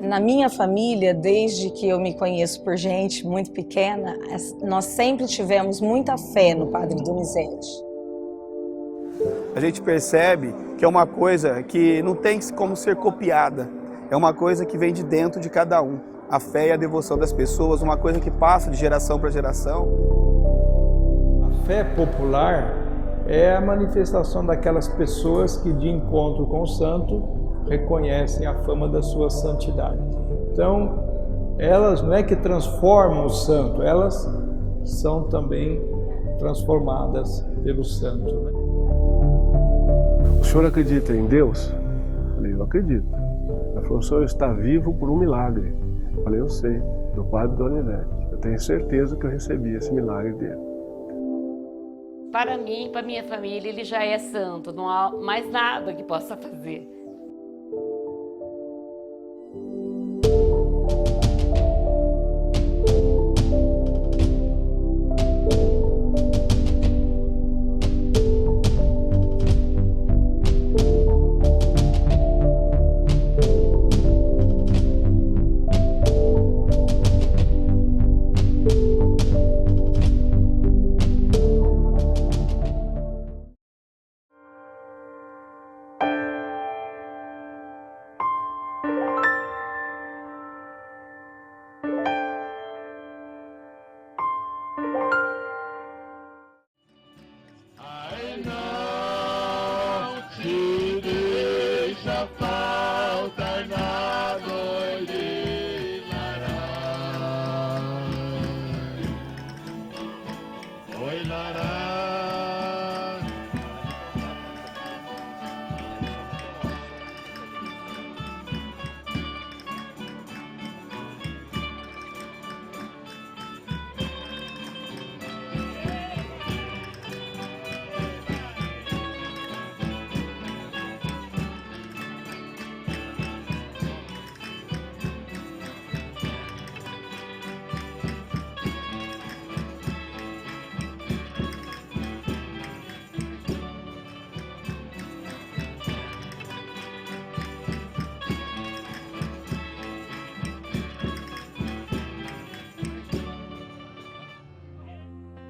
Na minha família, desde que eu me conheço por gente muito pequena, nós sempre tivemos muita fé no Padre Donizete. A gente percebe que é uma coisa que não tem como ser copiada, é uma coisa que vem de dentro de cada um. A fé e a devoção das pessoas, uma coisa que passa de geração para geração. A fé popular é a manifestação daquelas pessoas que, de encontro com o santo, reconhecem a fama da sua santidade. Então, elas não é que transformam o santo, elas são também transformadas pelo santo. O senhor acredita em Deus? Eu falei, eu acredito. Ela falou, o senhor está vivo por um milagre. Eu falei, eu sei, do Padre Donizete. Eu tenho certeza que eu recebi esse milagre dele. Para mim, para minha família, ele já é santo, não há mais nada que possa fazer.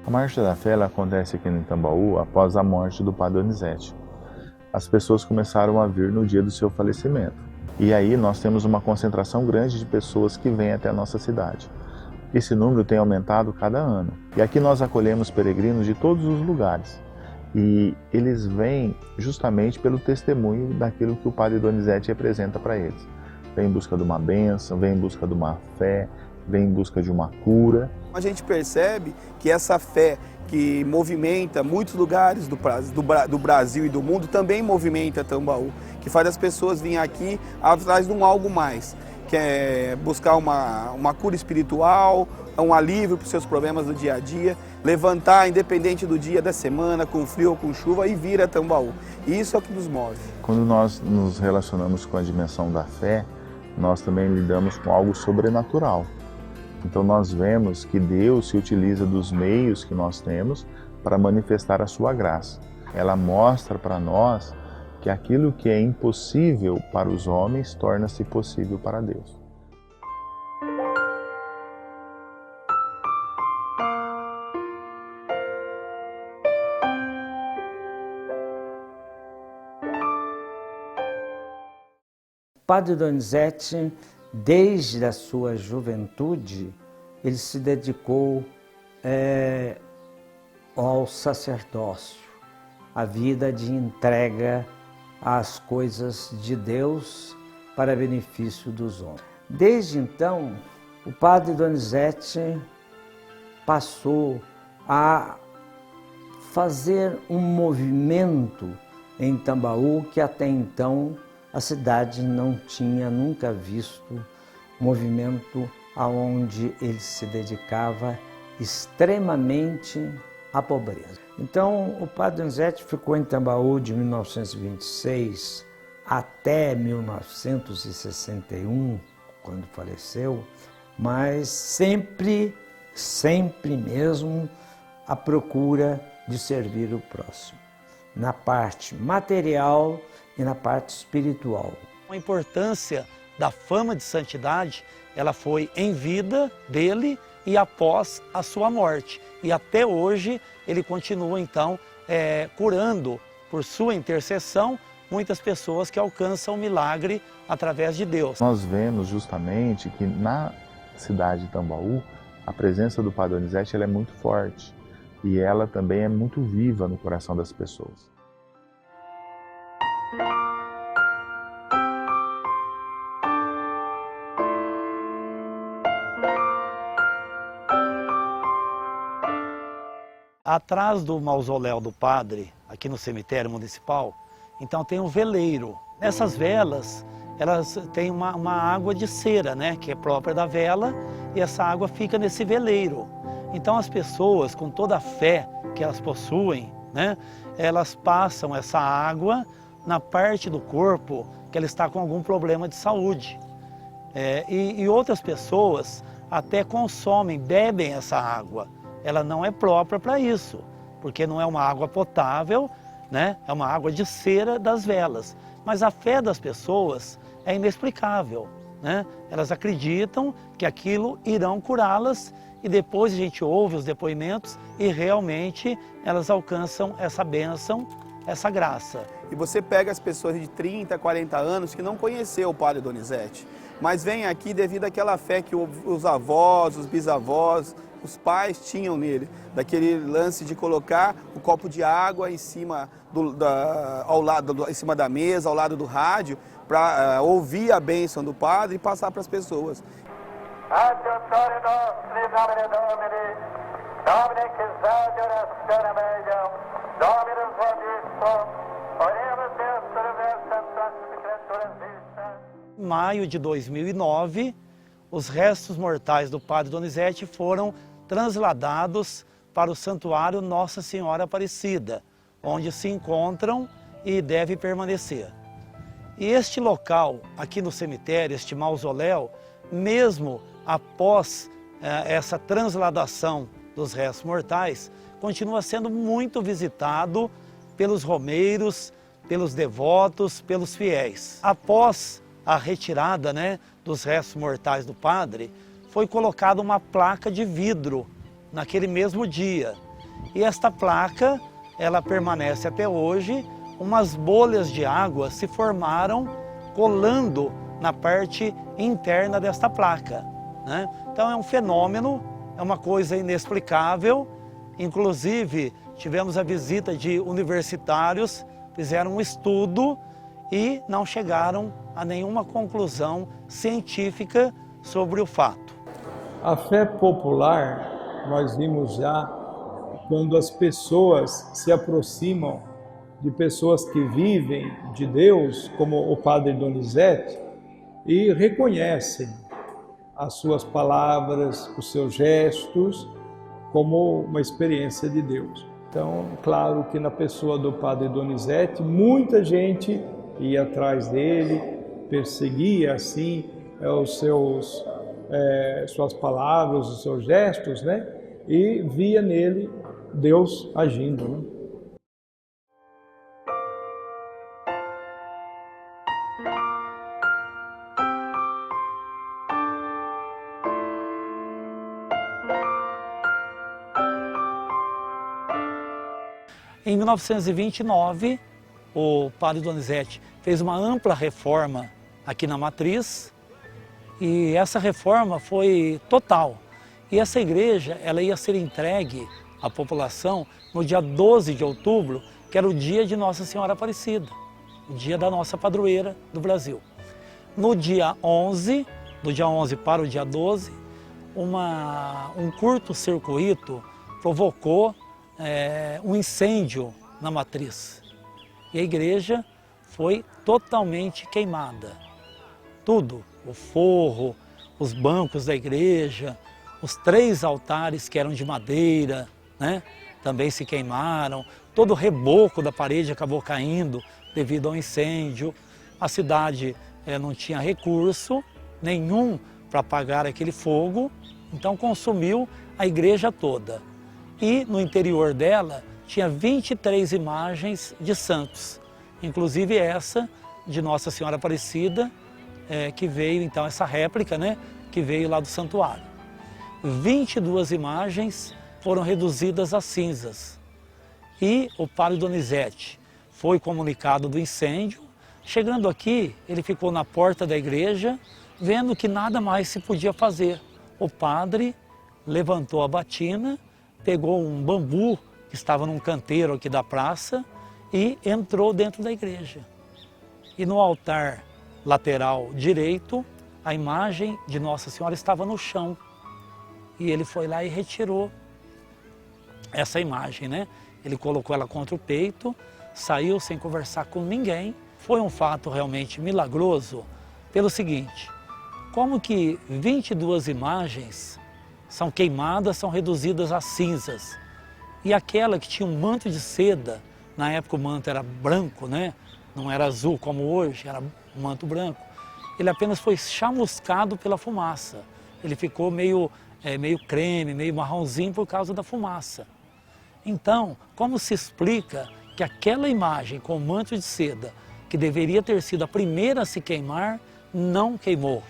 A Marcha da Fé ela acontece aqui no Tambaú após a morte do Padre Donizete. As pessoas começaram a vir no dia do seu falecimento. E aí nós temos uma concentração grande de pessoas que vêm até a nossa cidade. Esse número tem aumentado cada ano. E aqui nós acolhemos peregrinos de todos os lugares. E eles vêm justamente pelo testemunho daquilo que o Padre Donizete representa para eles. Vem em busca de uma bênção, vem em busca de uma fé, vem em busca de uma cura. A gente percebe que essa fé que movimenta muitos lugares do Brasil e do mundo também movimenta Tambaú, que faz as pessoas virem aqui atrás de um algo mais, que é buscar uma cura espiritual, um alívio para os seus problemas do dia a dia, levantar independente do dia, da semana, com frio ou com chuva, e vir a Tambaú. E isso é o que nos move. Quando nós nos relacionamos com a dimensão da fé, nós também lidamos com algo sobrenatural. Então nós vemos que Deus se utiliza dos meios que nós temos para manifestar a sua graça. Ela mostra para nós que aquilo que é impossível para os homens torna-se possível para Deus. Padre Donizete, desde a sua juventude, ele se dedicou ao sacerdócio, à vida de entrega às coisas de Deus para benefício dos homens. Desde então, o Padre Donizete passou a fazer um movimento em Tambaú que até então a cidade não tinha nunca visto, movimento aonde ele se dedicava extremamente à pobreza. Então, o Padre Donizete ficou em Tambaú de 1926 até 1961, quando faleceu, mas sempre mesmo à procura de servir o próximo, na parte material e na parte espiritual. A importância da fama de santidade, ela foi em vida dele e após a sua morte. E até hoje ele continua então curando por sua intercessão muitas pessoas que alcançam o milagre através de Deus. Nós vemos justamente que na cidade de Tambaú, a presença do Padre Donizete ela é muito forte e ela também é muito viva no coração das pessoas. Atrás do mausoléu do padre, aqui no cemitério municipal, então tem um veleiro. Nessas velas, elas têm uma água de cera, né, que é própria da vela, e essa água fica nesse veleiro. Então as pessoas, com toda a fé que elas possuem, né, elas passam essa água na parte do corpo que ela está com algum problema de saúde. E outras pessoas até consomem, bebem essa água. Ela não é própria para isso, porque não é uma água potável, né? É uma água de cera das velas. Mas a fé das pessoas é inexplicável, né? Elas acreditam que aquilo irão curá-las e depois a gente ouve os depoimentos e realmente elas alcançam essa bênção, essa graça. E você pega as pessoas de 30, 40 anos que não conheceu o Padre Donizete, mas vem aqui devido àquela fé que os avós, os bisavós, os pais tinham nele, daquele lance de colocar o copo de água em cima, em cima da mesa, ao lado do rádio, para ouvir a bênção do padre e passar para as pessoas. Em maio de 2009, os restos mortais do Padre Donizete foram transladados para o Santuário Nossa Senhora Aparecida, onde se encontram e devem permanecer. E este local, aqui no cemitério, este mausoléu, mesmo após essa transladação dos restos mortais, continua sendo muito visitado pelos romeiros, pelos devotos, pelos fiéis. Após a retirada, né, dos restos mortais do padre, foi colocada uma placa de vidro naquele mesmo dia. E esta placa, ela permanece até hoje. Umas bolhas de água se formaram colando na parte interna desta placa, né? Então é um fenômeno, é uma coisa inexplicável. Inclusive, tivemos a visita de universitários, fizeram um estudo e não chegaram a nenhuma conclusão científica sobre o fato. A fé popular, nós vimos já, quando as pessoas se aproximam de pessoas que vivem de Deus, como o Padre Donizete, e reconhecem as suas palavras, os seus gestos, como uma experiência de Deus. Então, claro que na pessoa do Padre Donizete, muita gente ia atrás dele, perseguia assim suas palavras, os seus gestos, né? E via nele Deus agindo, né? Em 1929, o Padre Donizete fez uma ampla reforma aqui na Matriz e essa reforma foi total. E essa igreja ela ia ser entregue à população no dia 12 de outubro, que era o dia de Nossa Senhora Aparecida, o dia da nossa padroeira do Brasil. No dia 11, do dia 11 para o dia 12, um curto-circuito provocou um incêndio na Matriz. E a igreja foi totalmente queimada. Tudo, o forro, os bancos da igreja, os 3 altares que eram de madeira, né, também se queimaram. Todo o reboco da parede acabou caindo devido ao incêndio. A cidade não tinha recurso nenhum para apagar aquele fogo, então consumiu a igreja toda. E no interior dela tinha 23 imagens de santos, inclusive essa de Nossa Senhora Aparecida, que veio então essa réplica, né, que veio lá do santuário. 22 imagens foram reduzidas a cinzas. E o padre Donizete foi comunicado do incêndio. Chegando aqui, ele ficou na porta da igreja, vendo que nada mais se podia fazer. O padre levantou a batina, pegou um bambu que estava num canteiro aqui da praça e entrou dentro da igreja. E no altar lateral direito, a imagem de Nossa Senhora estava no chão. E ele foi lá e retirou essa imagem, né? Ele colocou ela contra o peito, saiu sem conversar com ninguém. Foi um fato realmente milagroso pelo seguinte: como que 22 imagens são queimadas, são reduzidas a cinzas, e aquela que tinha um manto de seda, na época o manto era branco, né? Não era azul como hoje, era um manto branco, ele apenas foi chamuscado pela fumaça. Ele ficou meio creme, meio marronzinho por causa da fumaça. Então, como se explica que aquela imagem com o manto de seda, que deveria ter sido a primeira a se queimar, não queimou?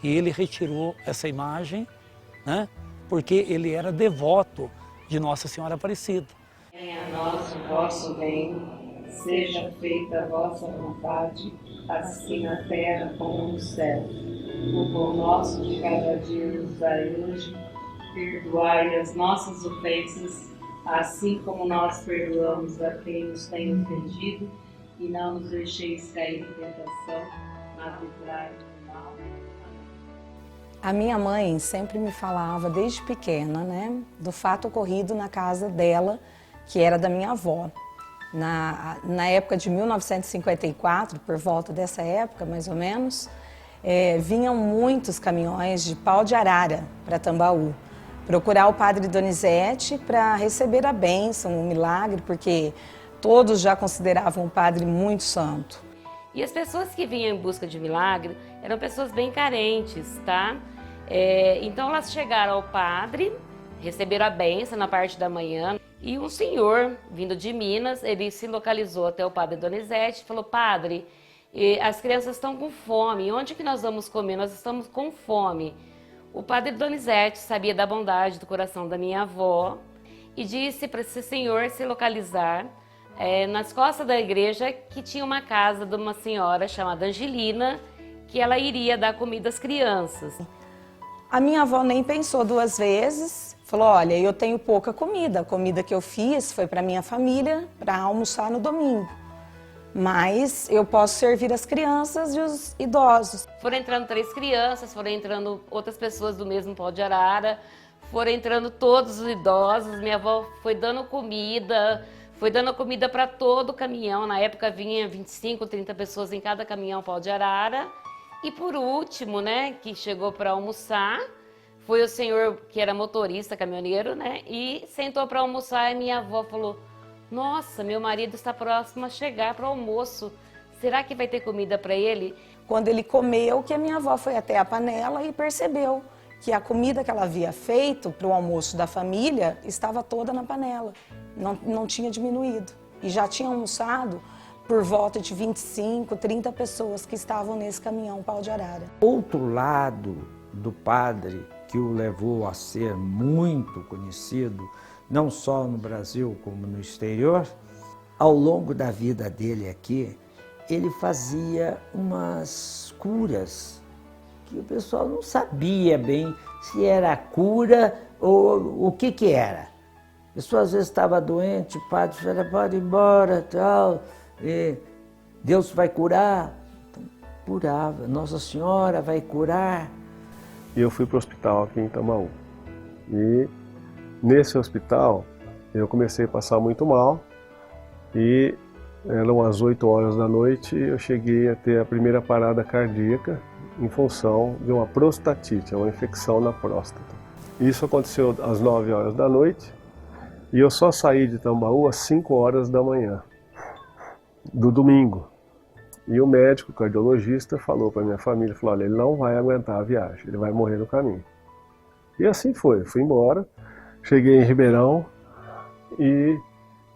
E ele retirou essa imagem, né? Porque ele era devoto de Nossa Senhora Aparecida. Venha a nós o vosso reino, seja feita a vossa vontade, assim na terra como no céu. O pão nosso de cada dia nos dai hoje, perdoai as nossas ofensas, assim como nós perdoamos a quem nos tem ofendido, e não nos deixeis cair em tentação, mas livrai-nos do mal. A minha mãe sempre me falava, desde pequena, né, do fato ocorrido na casa dela, que era da minha avó. Na época de 1954, por volta dessa época, mais ou menos, vinham muitos caminhões de pau de arara para Tambaú, procurar o padre Donizete para receber a bênção, o milagre, porque todos já consideravam o padre muito santo. E as pessoas que vinham em busca de milagre eram pessoas bem carentes, tá? Então elas chegaram ao padre, receberam a bênção na parte da manhã, e um senhor, vindo de Minas, ele se localizou até o padre Donizete e falou: padre, as crianças estão com fome, onde que nós vamos comer? Nós estamos com fome. O padre Donizete sabia da bondade do coração da minha avó e disse para esse senhor se localizar nas costas da igreja, que tinha uma casa de uma senhora chamada Angelina, que ela iria dar comida às crianças. A minha avó nem pensou duas vezes, falou: olha, eu tenho pouca comida, a comida que eu fiz foi para minha família, para almoçar no domingo, mas eu posso servir as crianças e os idosos. Foram entrando 3 crianças, foram entrando outras pessoas do mesmo pau de arara, foram entrando todos os idosos, minha avó foi dando comida para todo o caminhão. Na época vinha 25, 30 pessoas em cada caminhão pau de arara. E por último, né, que chegou para almoçar, foi o senhor que era motorista, caminhoneiro, né, e sentou para almoçar, e minha avó falou: nossa, meu marido está próximo a chegar para o almoço, será que vai ter comida para ele? Quando ele comeu, que a minha avó foi até a panela e percebeu que a comida que ela havia feito para o almoço da família estava toda na panela, não tinha diminuído. E já tinha almoçado por volta de 25, 30 pessoas que estavam nesse caminhão pau de arara. Outro lado do padre que o levou a ser muito conhecido, não só no Brasil como no exterior, ao longo da vida dele aqui, ele fazia umas curas que o pessoal não sabia bem se era cura ou o que era. A pessoa às vezes estava doente, o padre falava: pode ir embora, tal, Deus vai curar. Então, curava, Nossa Senhora vai curar. E eu fui para o hospital aqui em Tambaú. E nesse hospital eu comecei a passar muito mal e eram as 8 horas da noite e eu cheguei a ter a primeira parada cardíaca em função de uma prostatite, uma infecção na próstata. Isso aconteceu às 9 horas da noite e eu só saí de Tambaú às 5 horas da manhã do domingo. E o médico, o cardiologista, falou para minha família, falou: olha, ele não vai aguentar a viagem, ele vai morrer no caminho. E assim foi, fui embora, cheguei em Ribeirão e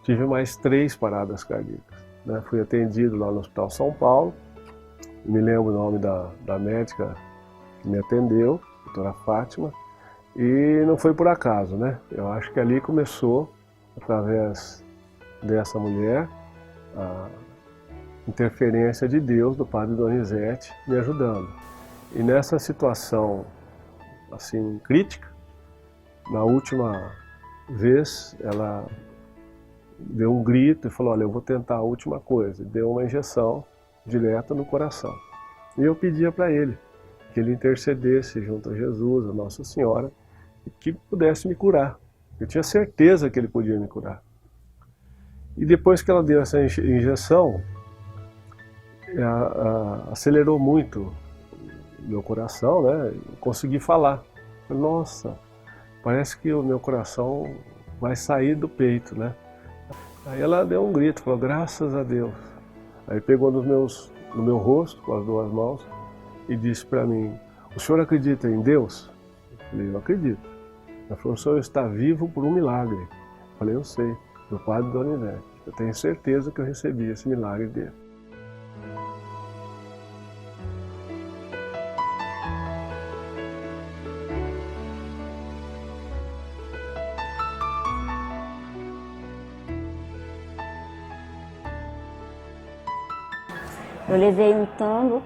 tive mais 3 paradas cardíacas, né? Fui atendido lá no Hospital São Paulo me lembro o nome da médica que me atendeu, doutora Fátima, e não foi por acaso, né? Eu acho que ali começou, através dessa mulher, a interferência de Deus, do Padre Donizete, me ajudando. E nessa situação, assim, crítica, na última vez, ela deu um grito e falou, olha, eu vou tentar a última coisa. Deu uma injeção direta no coração. E eu pedia para ele que ele intercedesse junto a Jesus, a Nossa Senhora, e que pudesse me curar. Eu tinha certeza que ele podia me curar. E depois que ela deu essa injeção, acelerou muito o meu coração, né? Eu consegui falar. Nossa, parece que o meu coração vai sair do peito, né? Aí ela deu um grito, falou, graças a Deus. Aí pegou no meu rosto, com as duas mãos, e disse para mim, o senhor acredita em Deus? Eu falei, eu acredito. Ela falou, o senhor está vivo por um milagre. Eu falei, eu sei, do Padre Donizete. Eu tenho certeza que eu recebi esse milagre dele. Eu levei um tombo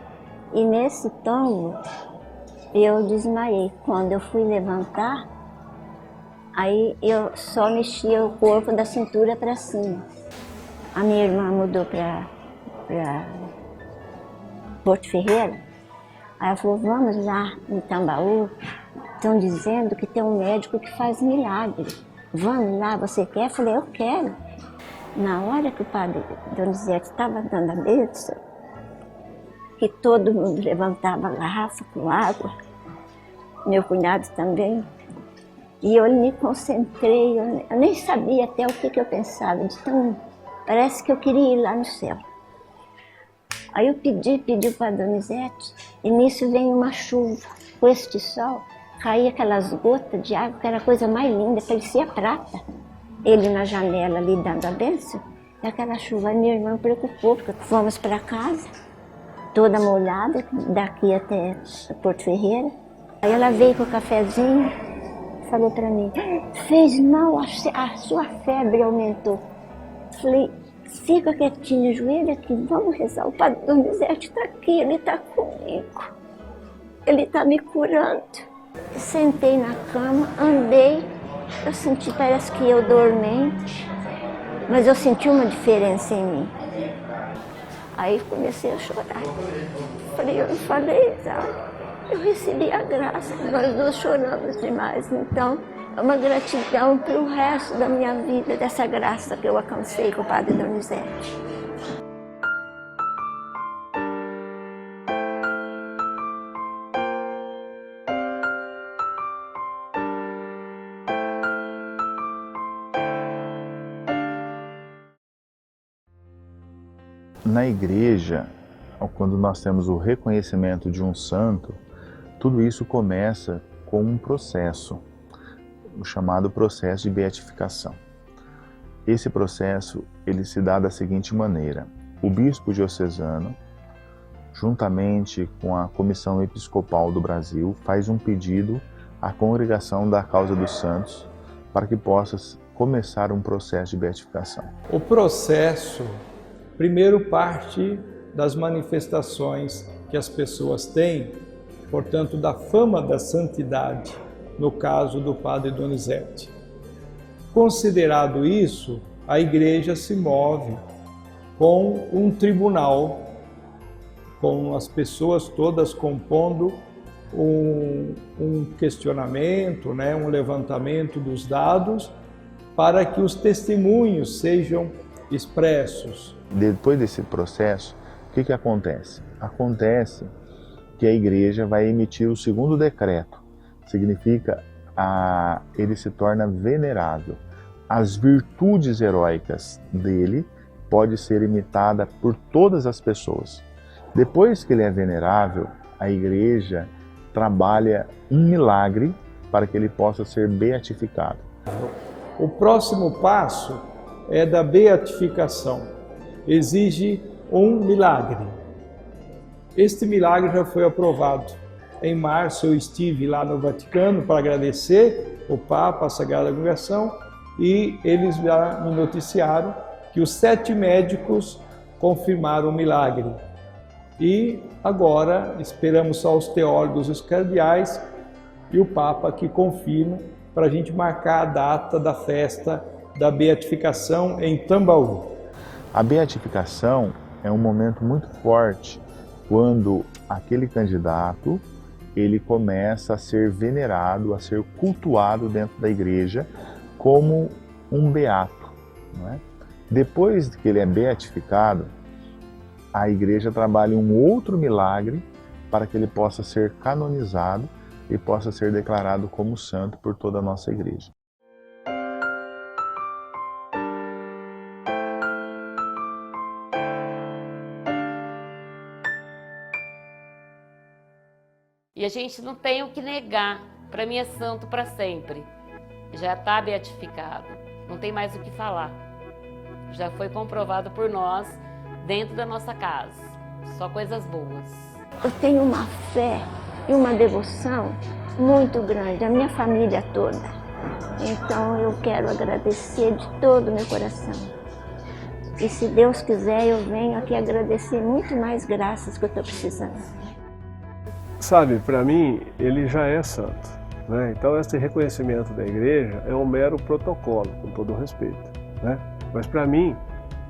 e nesse tombo eu desmaiei. Quando eu fui levantar, aí eu só mexia o corpo da cintura para cima. A minha irmã mudou para Porto Ferreira. Aí ela falou, vamos lá em Tambaú, estão dizendo que tem um médico que faz milagre. Vamos lá, você quer? Eu falei, eu quero. Na hora que o Padre Donizete estava dando a bênção, que todo mundo levantava a garrafa com água, meu cunhado também, e eu me concentrei, eu nem sabia até o que eu pensava, de tão, parece que eu queria ir lá no céu. Aí eu pedi para Donizete, e nisso vem uma chuva, com este sol, caía aquelas gotas de água, que era a coisa mais linda, parecia prata. Ele na janela ali dando a bênção, e aquela chuva, aí minha irmã preocupou, porque fomos para casa, toda molhada, daqui até Porto Ferreira. Aí ela veio com o cafezinho, falou para mim, fez mal, a sua febre aumentou. Falei, fica quietinho, joelho aqui, vamos rezar. O Padre Donizete está aqui, ele está comigo. Ele está me curando. Sentei na cama, andei, eu senti, parece que eu dormente, mas eu senti uma diferença em mim. Aí comecei a chorar. Falei, eu não falei, sabe? Eu recebi a graça, nós dois choramos demais. Então, é uma gratidão para o resto da minha vida, dessa graça que eu alcancei com o Padre Donizete. Na igreja, quando nós temos o reconhecimento de um santo, tudo isso começa com um processo, o chamado processo de beatificação. Esse processo, ele se dá da seguinte maneira: o bispo diocesano, juntamente com a Comissão Episcopal do Brasil, faz um pedido à Congregação da Causa dos Santos para que possa começar um processo de beatificação. O processo primeiro parte das manifestações que as pessoas têm, portanto, da fama da santidade, no caso do Padre Donizete. Considerado isso, a Igreja se move com um tribunal, com as pessoas todas compondo um questionamento, um levantamento dos dados, para que os testemunhos sejam expressos. Depois desse processo, o que acontece? Acontece que a igreja vai emitir o segundo decreto. Significa, ele se torna venerável. As virtudes heróicas dele podem ser imitadas por todas as pessoas. Depois que ele é venerável, a igreja trabalha um milagre para que ele possa ser beatificado. O próximo passo é da beatificação. Exige um milagre. Este milagre já foi aprovado. Em março eu estive lá no Vaticano para agradecer o Papa, a Sagrada Congregação, e eles já me noticiaram que os 7 médicos confirmaram o milagre. E agora esperamos só os teólogos e os cardeais e o Papa que confirma para a gente marcar a data da festa da beatificação em Tambaú. A beatificação é um momento muito forte quando aquele candidato ele começa a ser venerado, a ser cultuado dentro da igreja como um beato, não é? Depois que ele é beatificado, a igreja trabalha um outro milagre para que ele possa ser canonizado e possa ser declarado como santo por toda a nossa igreja. E a gente não tem o que negar. Para mim é santo para sempre. Já está beatificado. Não tem mais o que falar. Já foi comprovado por nós dentro da nossa casa. Só coisas boas. Eu tenho uma fé e uma devoção muito grande, a minha família toda. Então eu quero agradecer de todo o meu coração. E se Deus quiser, eu venho aqui agradecer muito mais graças que eu estou precisando. Sabe, para mim, ele já é santo, né? Então esse reconhecimento da igreja é um mero protocolo, com todo o respeito, né? Mas para mim,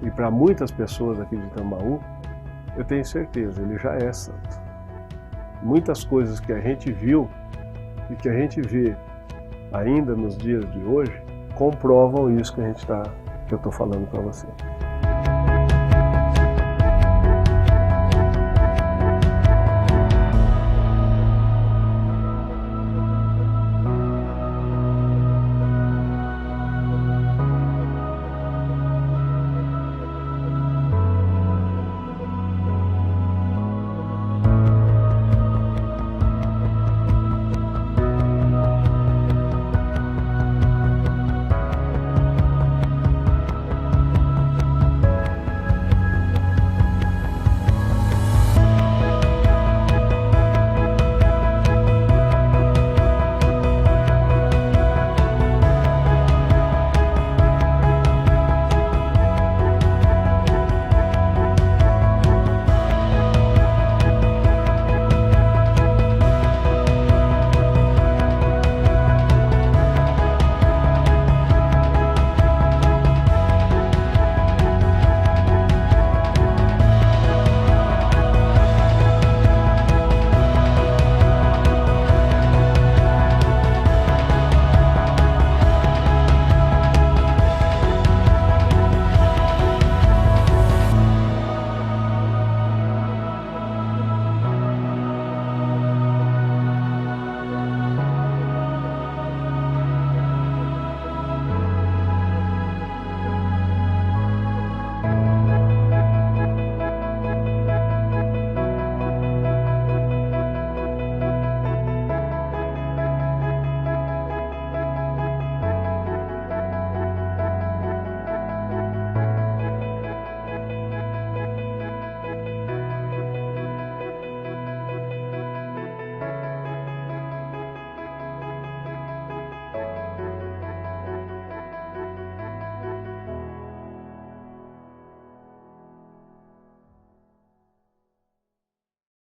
e para muitas pessoas aqui de Tambaú, eu tenho certeza, ele já é santo. Muitas coisas que a gente viu e que a gente vê ainda nos dias de hoje comprovam isso que eu estou falando para você.